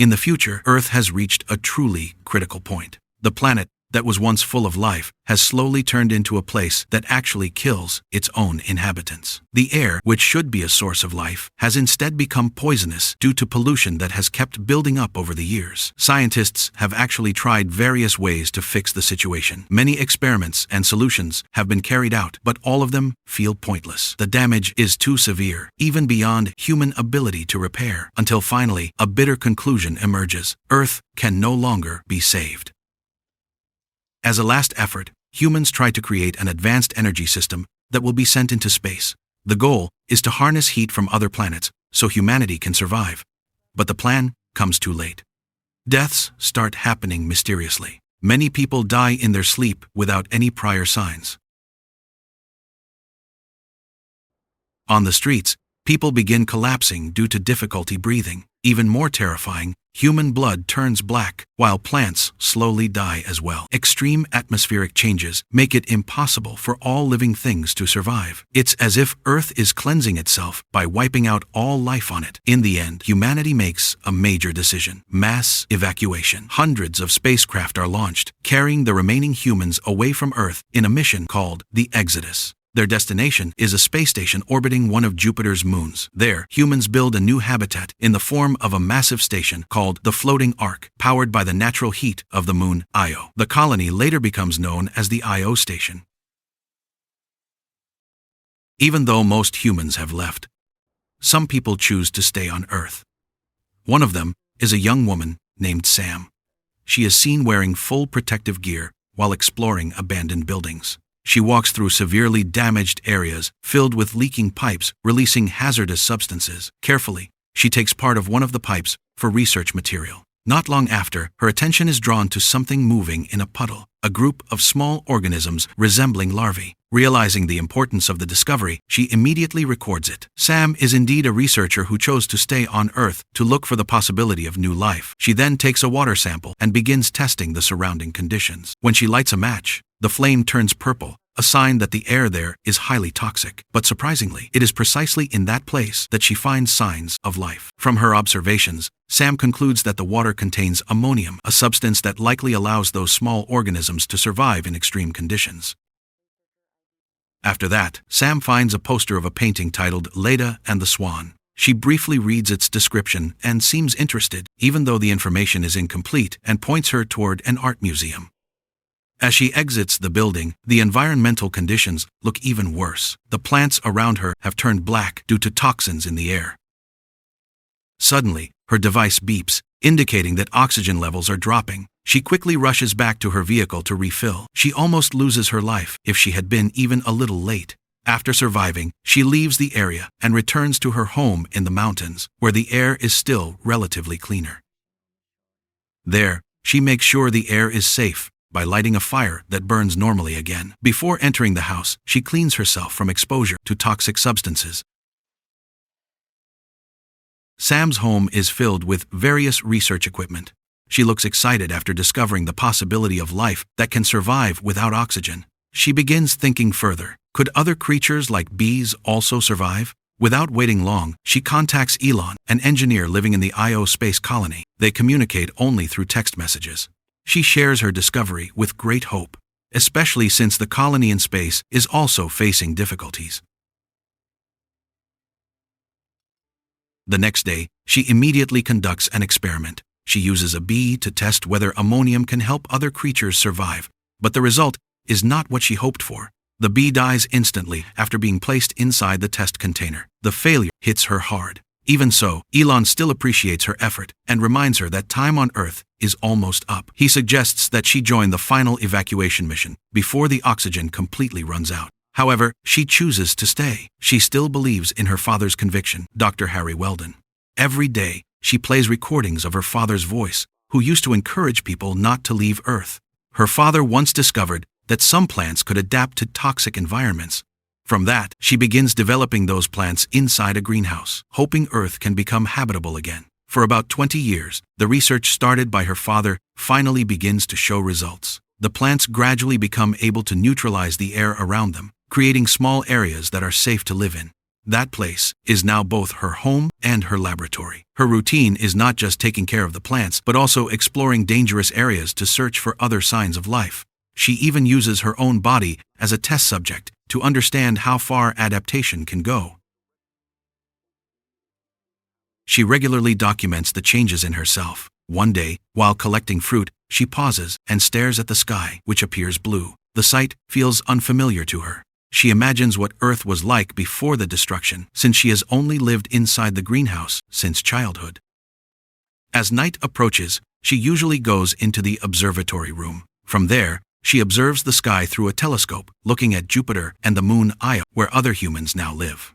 In the future, Earth has reached a truly critical point. The planet that was once full of life has slowly turned into a place that actually kills its own inhabitants. The air, which should be a source of life, has instead become poisonous due to pollution that has kept building up over the years. Scientists have actually tried various ways to fix the situation. Many experiments and solutions have been carried out, but all of them feel pointless. The damage is too severe, even beyond human ability to repair, until finally a bitter conclusion emerges. Earth can no longer be saved. As a last effort, humans try to create an advanced energy system that will be sent into space. The goal is to harness heat from other planets so humanity can survive. But the plan comes too late. Deaths start happening mysteriously. Many people die in their sleep without any prior signs. On the streets, people begin collapsing due to difficulty breathing. Even more terrifying, human blood turns black, while plants slowly die as well. Extreme atmospheric changes make it impossible for all living things to survive. It's as if Earth is cleansing itself by wiping out all life on it. In the end, humanity makes a major decision: mass evacuation. Hundreds of spacecraft are launched, carrying the remaining humans away from Earth in a mission called the Exodus. Their destination is a space station orbiting one of Jupiter's moons. There, humans build a new habitat in the form of a massive station called the Floating Ark, powered by the natural heat of the moon Io. The colony later becomes known as the Io station. Even though most humans have left, some people choose to stay on Earth. One of them is a young woman named Sam. She is seen wearing full protective gear while exploring abandoned buildings. She walks through severely damaged areas filled with leaking pipes, releasing hazardous substances. Carefully, she takes part of one of the pipes for research material. Not long after, her attention is drawn to something moving in a puddle, a group of small organisms resembling larvae. Realizing the importance of the discovery, she immediately records it. Sam is indeed a researcher who chose to stay on Earth to look for the possibility of new life. She then takes a water sample and begins testing the surrounding conditions. When she lights a match, the flame turns purple, a sign that the air there is highly toxic. But surprisingly, it is precisely in that place that she finds signs of life. From her observations, Sam concludes that the water contains ammonium, a substance that likely allows those small organisms to survive in extreme conditions. After that, Sam finds a poster of a painting titled Leda and the Swan. She briefly reads its description and seems interested, even though the information is incomplete, and points her toward an art museum. As she exits the building, the environmental conditions look even worse. The plants around her have turned black due to toxins in the air. Suddenly, her device beeps, indicating that oxygen levels are dropping. She quickly rushes back to her vehicle to refill. She almost loses her life if she had been even a little late. After surviving, she leaves the area and returns to her home in the mountains, where the air is still relatively cleaner. There, she makes sure the air is safe by lighting a fire that burns normally again. Before entering the house, she cleans herself from exposure to toxic substances. Sam's home is filled with various research equipment. She looks excited after discovering the possibility of life that can survive without oxygen. She begins thinking further. Could other creatures like bees also survive? Without waiting long, she contacts Elon, an engineer living in the Io space colony. They communicate only through text messages. She shares her discovery with great hope, especially since the colony in space is also facing difficulties. The next day, she immediately conducts an experiment. She uses a bee to test whether ammonium can help other creatures survive, but the result is not what she hoped for. The bee dies instantly after being placed inside the test container. The failure hits her hard. Even so, Elon still appreciates her effort and reminds her that time on Earth is almost up. He suggests that she join the final evacuation mission before the oxygen completely runs out. However, she chooses to stay. She still believes in her father's conviction, Dr. Harry Weldon. Every day, she plays recordings of her father's voice, who used to encourage people not to leave Earth. Her father once discovered that some plants could adapt to toxic environments. From that, she begins developing those plants inside a greenhouse, hoping Earth can become habitable again. For about 20 years, the research started by her father finally begins to show results. The plants gradually become able to neutralize the air around them, creating small areas that are safe to live in. That place is now both her home and her laboratory. Her routine is not just taking care of the plants, but also exploring dangerous areas to search for other signs of life. She even uses her own body as a test subject to understand how far adaptation can go. She regularly documents the changes in herself. One day, while collecting fruit, she pauses and stares at the sky, which appears blue. The sight feels unfamiliar to her. She imagines what Earth was like before the destruction, since she has only lived inside the greenhouse since childhood. As night approaches, she usually goes into the observatory room. From there, she observes the sky through a telescope, looking at Jupiter and the moon Io, where other humans now live.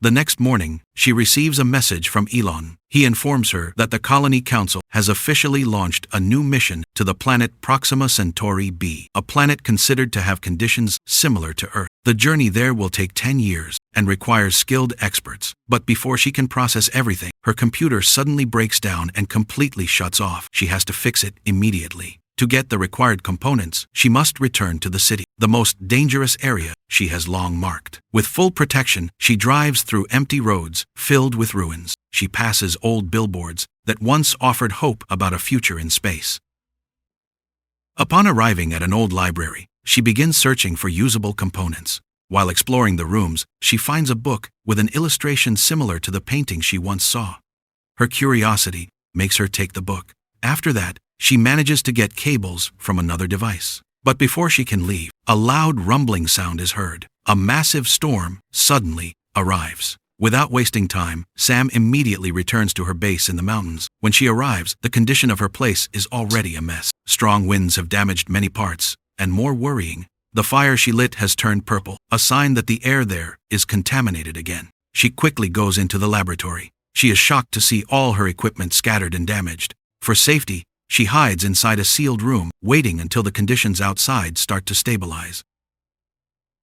The next morning, she receives a message from Elon. He informs her that the Colony Council has officially launched a new mission to the planet Proxima Centauri b, a planet considered to have conditions similar to Earth. The journey there will take 10 years and requires skilled experts. But before she can process everything, her computer suddenly breaks down and completely shuts off. She has to fix it immediately. To get the required components, she must return to the city, the most dangerous area she has long marked. With full protection, she drives through empty roads filled with ruins. She passes old billboards that once offered hope about a future in space. Upon arriving at an old library, she begins searching for usable components. While exploring the rooms, she finds a book with an illustration similar to the painting she once saw. Her curiosity makes her take the book. After that, she manages to get cables from another device. But before she can leave, a loud rumbling sound is heard. A massive storm suddenly arrives. Without wasting time, Sam immediately returns to her base in the mountains. When she arrives, the condition of her place is already a mess. Strong winds have damaged many parts, and more worrying, the fire she lit has turned purple, a sign that the air there is contaminated again. She quickly goes into the laboratory. She is shocked to see all her equipment scattered and damaged. For safety, she hides inside a sealed room, waiting until the conditions outside start to stabilize.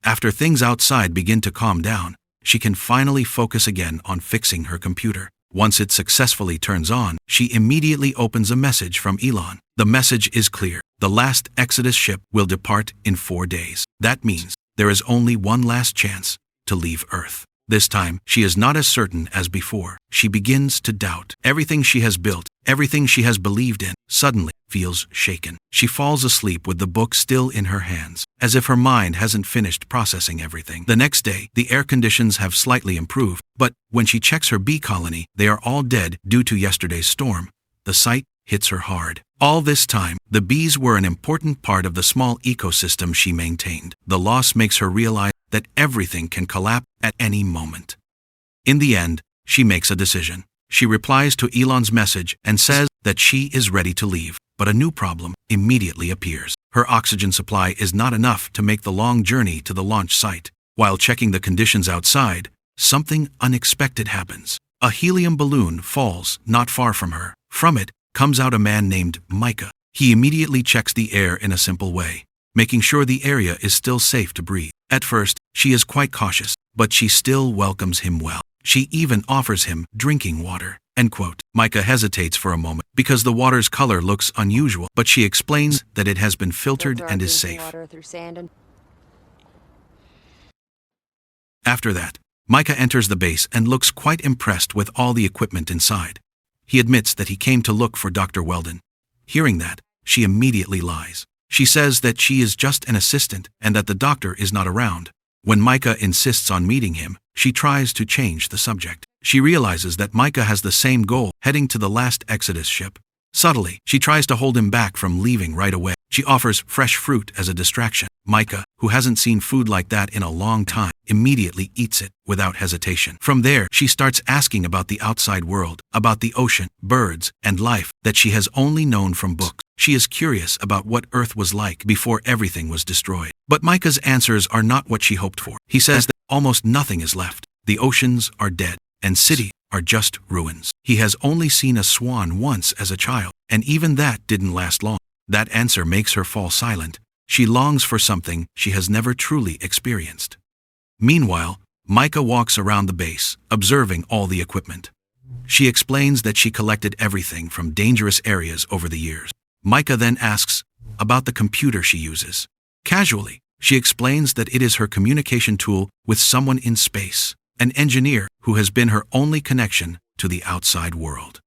After things outside begin to calm down, she can finally focus again on fixing her computer. Once it successfully turns on, she immediately opens a message from Elon. The message is clear. The last Exodus ship will depart in 4 days. That means there is only one last chance to leave Earth. This time, she is not as certain as before. She begins to doubt. Everything she has built, everything she has believed in, suddenly feels shaken. She falls asleep with the book still in her hands, as if her mind hasn't finished processing everything. The next day, the air conditions have slightly improved, but when she checks her bee colony, they are all dead due to yesterday's storm. The sight hits her hard. All this time, the bees were an important part of the small ecosystem she maintained. The loss makes her realize that everything can collapse at any moment. In the end, she makes a decision. She replies to Elon's message and says that she is ready to leave. But a new problem immediately appears. Her oxygen supply is not enough to make the long journey to the launch site. While checking the conditions outside, something unexpected happens. A helium balloon falls not far from her. From it comes out a man named Micah. He immediately checks the air in a simple way, making sure the area is still safe to breathe. At first, she is quite cautious, but she still welcomes him well. She even offers him drinking water. End quote. Micah hesitates for a moment because the water's color looks unusual, but she explains that it has been filtered and is safe. After that, Micah enters the base and looks quite impressed with all the equipment inside. He admits that he came to look for Dr. Weldon. Hearing that, she immediately lies. She says that she is just an assistant and that the doctor is not around. When Micah insists on meeting him, she tries to change the subject. She realizes that Micah has the same goal, heading to the last Exodus ship. Subtly, she tries to hold him back from leaving right away. She offers fresh fruit as a distraction. Micah, who hasn't seen food like that in a long time, immediately eats it without hesitation. From there, she starts asking about the outside world, about the ocean, birds, and life that she has only known from books. She is curious about what Earth was like before everything was destroyed. But Micah's answers are not what she hoped for. He says that almost nothing is left. The oceans are dead, and cities are just ruins. He has only seen a swan once as a child, and even that didn't last long. That answer makes her fall silent. She longs for something she has never truly experienced. Meanwhile, Micah walks around the base, observing all the equipment. She explains that she collected everything from dangerous areas over the years. Micah then asks about the computer she uses. Casually, She explains that it is her communication tool with someone in space, an engineer who has been her only connection to the outside world.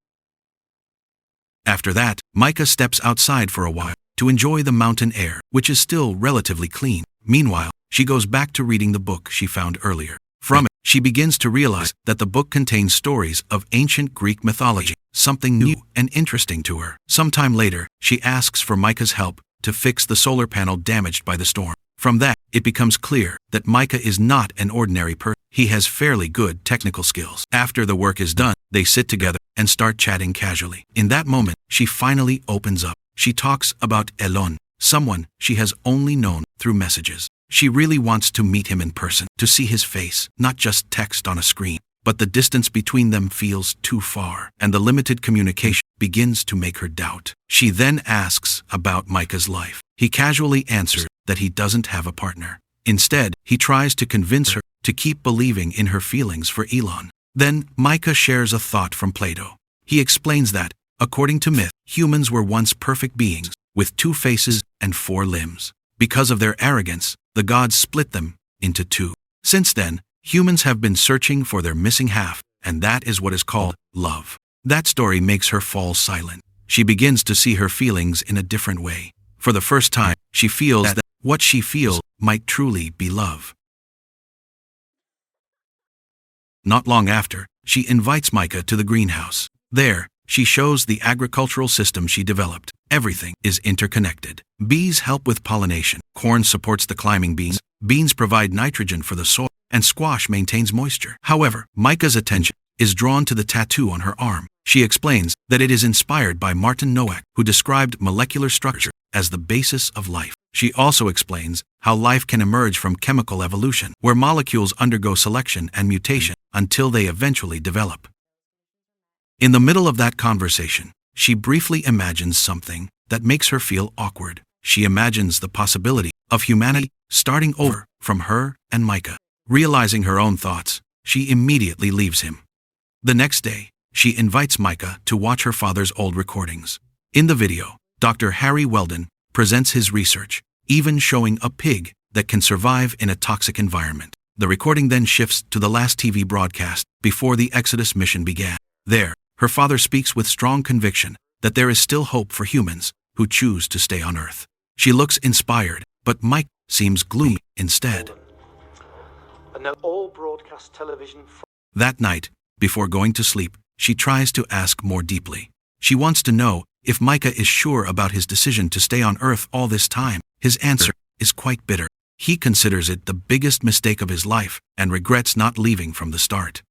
After that, Micah steps outside for a while to enjoy the mountain air, which is still relatively clean. Meanwhile, she goes back to reading the book she found earlier. From it, she begins to realize that the book contains stories of ancient Greek mythology, something new and interesting to her. Sometime later, she asks for Micah's help to fix the solar panel damaged by the storm. From that, it becomes clear that Micah is not an ordinary person. He has fairly good technical skills. After the work is done, they sit together and start chatting casually. In that moment, she finally opens up. She talks about Elon, someone she has only known through messages. She really wants to meet him in person, to see his face, not just text on a screen. But the distance between them feels too far, and the limited communication begins to make her doubt. She then asks about Micah's life. He casually answers that he doesn't have a partner. Instead, he tries to convince her to keep believing in her feelings for Elon. Then, Micah shares a thought from Plato. He explains that, according to myth, humans were once perfect beings, with 2 faces and 4 limbs. Because of their arrogance, the gods split them into 2. Since then, humans have been searching for their missing half, and that is what is called love. That story makes her fall silent. She begins to see her feelings in a different way. For the first time, she feels that what she feels might truly be love. Not long after, she invites Micah to the greenhouse. There, she shows the agricultural system she developed. Everything is interconnected. Bees help with pollination, corn supports the climbing beans provide nitrogen for the soil, and squash maintains moisture. However, Micah's attention is drawn to the tattoo on her arm. She explains that it is inspired by Martin Nowak, who described molecular structure as the basis of life. She also explains how life can emerge from chemical evolution, where molecules undergo selection and mutation until they eventually develop. In the middle of that conversation, she briefly imagines something that makes her feel awkward. She imagines the possibility of humanity starting over from her and Micah. Realizing her own thoughts, she immediately leaves him. The next day, she invites Micah to watch her father's old recordings. In the video, Dr. Harry Weldon presents his research, even showing a pig that can survive in a toxic environment. The recording then shifts to the last TV broadcast before the Exodus mission began. There, her father speaks with strong conviction that there is still hope for humans who choose to stay on Earth. She looks inspired, but Mike seems gloomy instead. All broadcast television. That night, before going to sleep, she tries to ask more deeply. She wants to know if Micah is sure about his decision to stay on Earth all this time. His answer is quite bitter. He considers it the biggest mistake of his life and regrets not leaving from the start.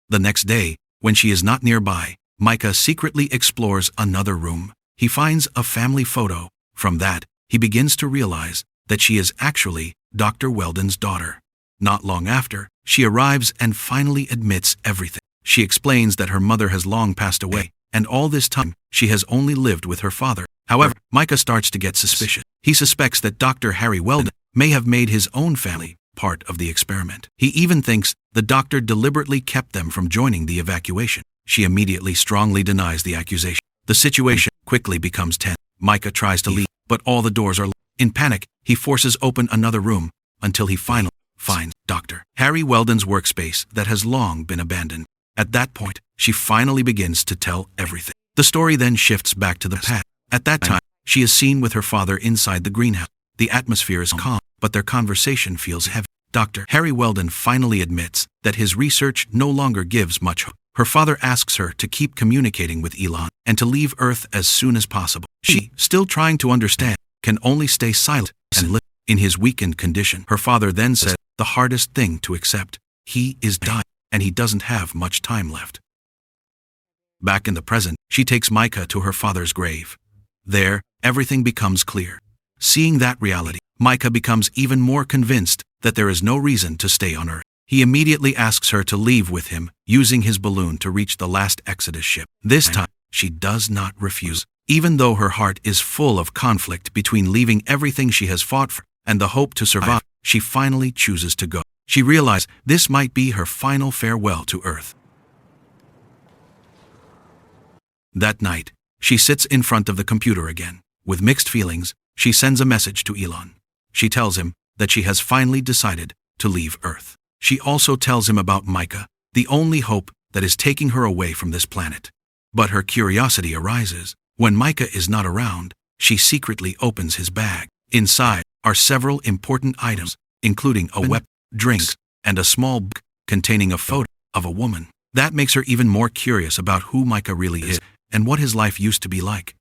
The next day, when she is not nearby, Micah secretly explores another room. He finds a family photo. From that, he begins to realize that she is actually Dr. Weldon's daughter. Not long after, she arrives and finally admits everything. She explains that her mother has long passed away, and all this time, she has only lived with her father. However, Micah starts to get suspicious. He suspects that Dr. Harry Weldon may have made his own family part of the experiment. He even thinks the doctor deliberately kept them from joining the evacuation. She immediately strongly denies the accusation. The situation quickly becomes tense. Micah tries to leave, but all the doors are locked. In panic, he forces open another room until he finally finds Dr. Harry Weldon's workspace that has long been abandoned. At that point, she finally begins to tell everything. The story then shifts back to the past. At that time, she is seen with her father inside the greenhouse. The atmosphere is calm, but their conversation feels heavy. Dr. Harry Weldon finally admits that his research no longer gives much hope. Her father asks her to keep communicating with Elon and to leave Earth as soon as possible. She, still trying to understand, can only stay silent and live. In his weakened condition, her father then says the hardest thing to accept. He is dying, and he doesn't have much time left. Back in the present, she takes Micah to her father's grave. There, everything becomes clear. Seeing that reality, Micah becomes even more convinced that there is no reason to stay on Earth. He immediately asks her to leave with him, using his balloon to reach the last Exodus ship. This time, she does not refuse. Even though her heart is full of conflict between leaving everything she has fought for and the hope to survive, she finally chooses to go. She realizes this might be her final farewell to Earth. That night, she sits in front of the computer again. With mixed feelings, she sends a message to Elon. She tells him that she has finally decided to leave Earth. She also tells him about Micah, the only hope that is taking her away from this planet. But her curiosity arises. When Micah is not around, she secretly opens his bag. Inside are several important items, including a weapon, drinks, and a small book containing a photo of a woman. That makes her even more curious about who Micah really is and what his life used to be like.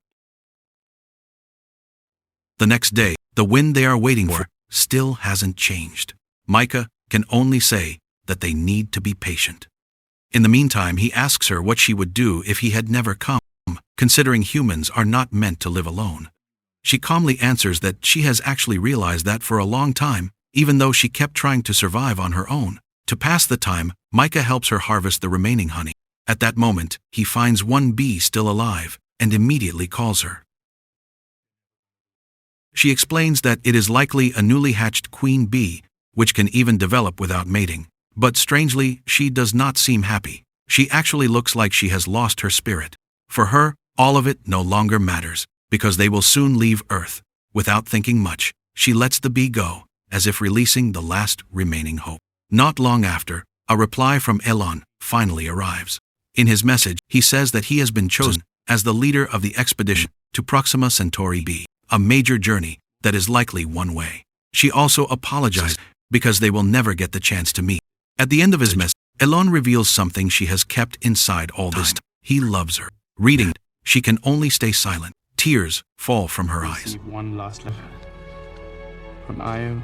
The next day, the wind they are waiting for still hasn't changed. Micah can only say that they need to be patient. In the meantime, he asks her what she would do if he had never come, considering humans are not meant to live alone. She calmly answers that she has actually realized that for a long time, even though she kept trying to survive on her own. To pass the time, Micah helps her harvest the remaining honey. At that moment, he finds one bee still alive and immediately calls her. She explains that it is likely a newly hatched queen bee, which can even develop without mating. But strangely, she does not seem happy. She actually looks like she has lost her spirit. For her, all of it no longer matters, because they will soon leave Earth. Without thinking much, she lets the bee go, as if releasing the last remaining hope. Not long after, a reply from Elon finally arrives. In his message, he says that he has been chosen as the leader of the expedition to Proxima Centauri b, a major journey that is likely one way. She also apologizes because they will never get the chance to meet. At the end of his message, Elon reveals something she has kept inside all this time. He loves her. Reading it, she can only stay silent. Tears fall from her eyes. One last letter from Io.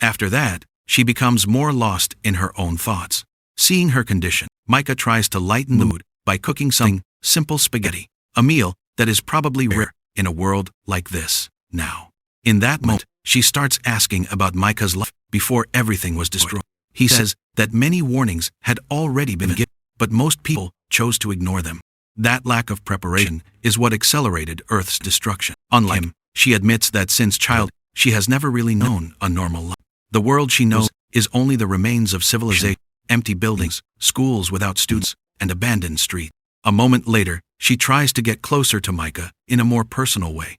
After that, she becomes more lost in her own thoughts. Seeing her condition, Micah tries to lighten the mood by cooking some simple spaghetti, a meal that is probably rare in a world like this now. In that moment, she starts asking about Micah's life before everything was destroyed. He says that many warnings had already been given, but most people chose to ignore them. That lack of preparation is what accelerated Earth's destruction. Unlike him, she admits that since childhood, she has never really known a normal life. The world she knows is only the remains of civilization, empty buildings, schools without students, and abandoned streets. A moment later, she tries to get closer to Micah in a more personal way.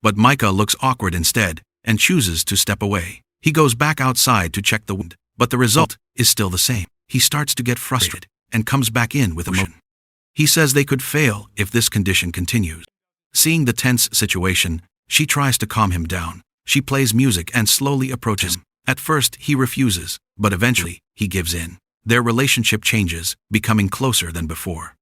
But Micah looks awkward instead and chooses to step away. He goes back outside to check the wind, but the result is still the same. He starts to get frustrated and comes back in with emotion. He says they could fail if this condition continues. Seeing the tense situation, she tries to calm him down. She plays music and slowly approaches him. At first, he refuses, but eventually, he gives in. Their relationship changes, becoming closer than before.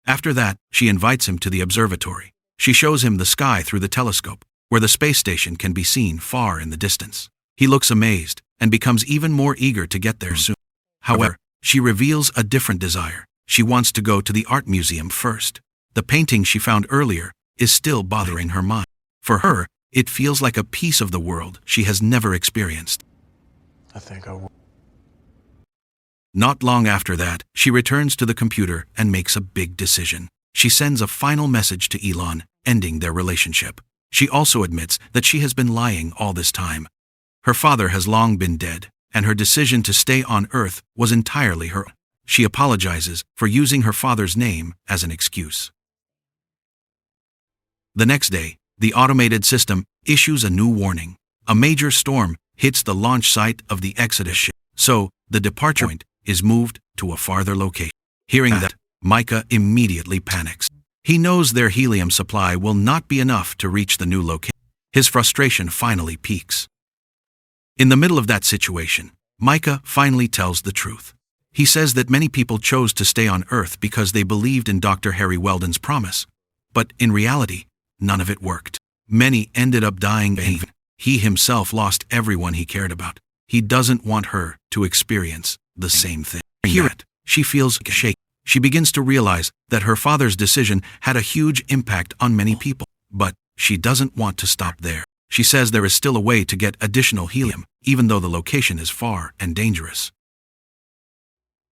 After that, she invites him to the observatory. She shows him the sky through the telescope, where the space station can be seen far in the distance. He looks amazed and becomes even more eager to get there soon. However, she reveals a different desire. She wants to go to the art museum first. The painting she found earlier is still bothering her mind. For her, it feels like a piece of the world she has never experienced. I think I will. Not long after that, she returns to the computer and makes a big decision. She sends a final message to Elon, ending their relationship. She also admits that she has been lying all this time. Her father has long been dead, and her decision to stay on Earth was entirely her own. She apologizes for using her father's name as an excuse. The next day, the automated system issues a new warning. A major storm hits the launch site of the Exodus ship, so the departure point is moved to a farther location. Hearing that, Micah immediately panics. He knows their helium supply will not be enough to reach the new location. His frustration finally peaks. In the middle of that situation, Micah finally tells the truth. He says that many people chose to stay on Earth because they believed in Dr. Harry Weldon's promise. But in reality, none of it worked. Many ended up dying in vain. He himself lost everyone he cared about. He doesn't want her to experience the same thing. Hear it. She feels shaken. She begins to realize that her father's decision had a huge impact on many people. But she doesn't want to stop there. She says there is still a way to get additional helium, even though the location is far and dangerous.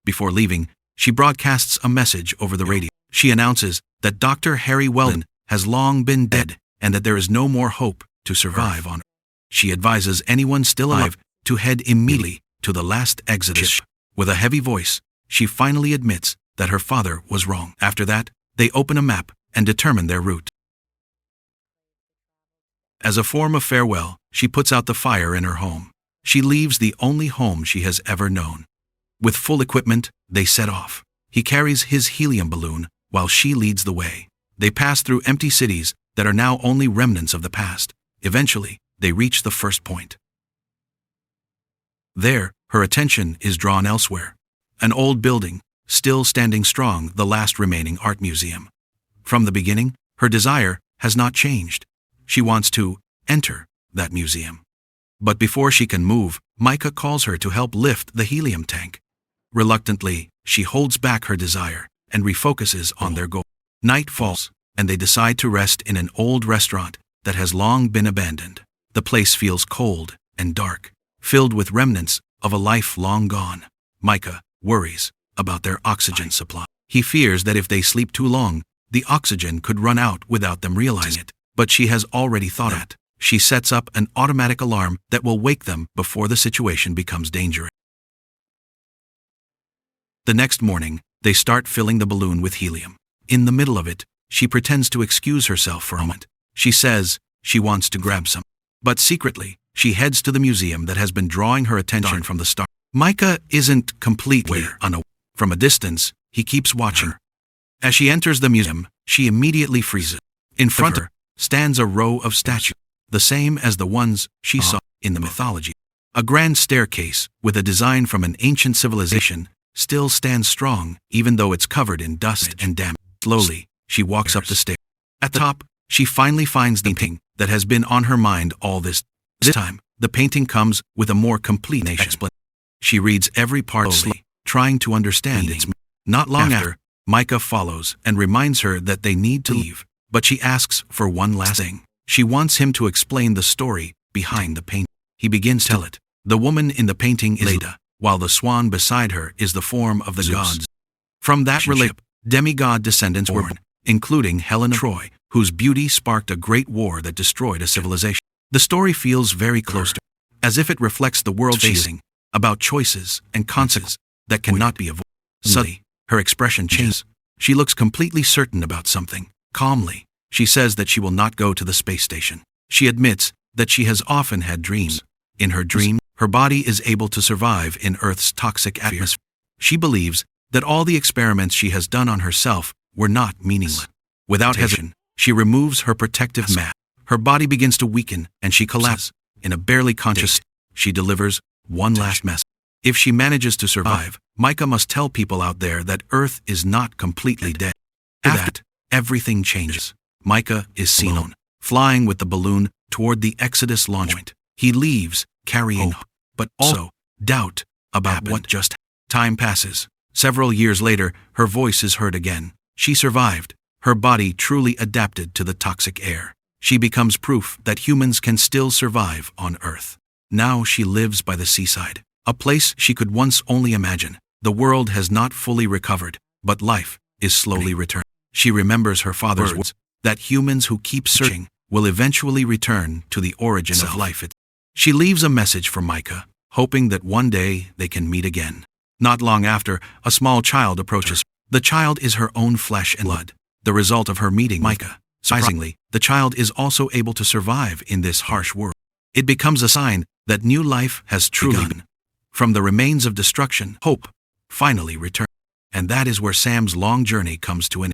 Before leaving, she broadcasts a message over the radio. She announces that Dr. Harry Weldon has long been dead and that there is no more hope to survive on Earth. She advises anyone still alive to head immediately to the last Exodus ship. With a heavy voice, she finally admits that her father was wrong. After that, they open a map and determine their route. As a form of farewell, she puts out the fire in her home. She leaves the only home she has ever known. With full equipment, they set off. He carries his helium balloon, while she leads the way. They pass through empty cities that are now only remnants of the past. Eventually, they reach the first point. There, her attention is drawn elsewhere. An old building, still standing strong, the last remaining art museum. From the beginning, her desire has not changed. She wants to enter that museum. But before she can move, Micah calls her to help lift the helium tank. Reluctantly, she holds back her desire and refocuses on their goal. Night falls, and they decide to rest in an old restaurant that has long been abandoned. The place feels cold and dark, filled with remnants of a life long gone. Micah worries about their oxygen supply. He fears that if they sleep too long, the oxygen could run out without them realizing it. But she has already thought that. She sets up an automatic alarm that will wake them before the situation becomes dangerous. The next morning, they start filling the balloon with helium. In the middle of it, she pretends to excuse herself for a moment. She says she wants to grab some. But secretly, she heads to the museum that has been drawing her attention from the start. Micah isn't completely unaware. From a distance, he keeps watching her. As she enters the museum, she immediately freezes. In front of her stands a row of statues, the same as the ones she saw in the mythology. A grand staircase, with a design from an ancient civilization, still stands strong, even though it's covered in dust and damp. Slowly, she walks up the stairs. At the top, she finally finds the painting that has been on her mind all this time. The painting comes with a more complete explanation. She reads every part slowly, trying to understand its meaning. Not long after, Micah follows and reminds her that they need to leave, but she asks for one last thing. She wants him to explain the story behind the painting. He begins to tell it. The woman in the painting is Leda, while the swan beside her is the form of the gods. From that relationship, demigod descendants were born, including Helena of Troy, whose beauty sparked a great war that destroyed a civilization. The story feels very close to her, as if it reflects the world facing, about choices and consequences that cannot be avoided. Suddenly, her expression changes. She looks completely certain about something. Calmly, she says that she will not go to the space station. She admits that she has often had dreams. In her dream, her body is able to survive in Earth's toxic atmosphere. She believes that all the experiments she has done on herself were not meaningless. Without hesitation, she removes her protective mask. Her body begins to weaken, and she collapses. In a barely conscious state, she delivers one last message. If she manages to survive, Micah must tell people out there that Earth is not completely dead. After that, everything changes. Micah is seen alone, flying with the balloon toward the Exodus launch point. He leaves, carrying hope, but also doubt about what just happened. Time passes. Several years later, her voice is heard again. She survived. Her body truly adapted to the toxic air. She becomes proof that humans can still survive on Earth. Now she lives by the seaside, a place she could once only imagine. The world has not fully recovered, but life is slowly returning. She remembers her father's words, that humans who keep searching will eventually return to the origin of life. She leaves a message for Micah, hoping that one day they can meet again. Not long after, a small child approaches. The child is her own flesh and blood, the result of her meeting Micah. Surprisingly, the child is also able to survive in this harsh world. It becomes a sign that new life has truly begun. From the remains of destruction, hope finally returns. And that is where Sam's long journey comes to an end.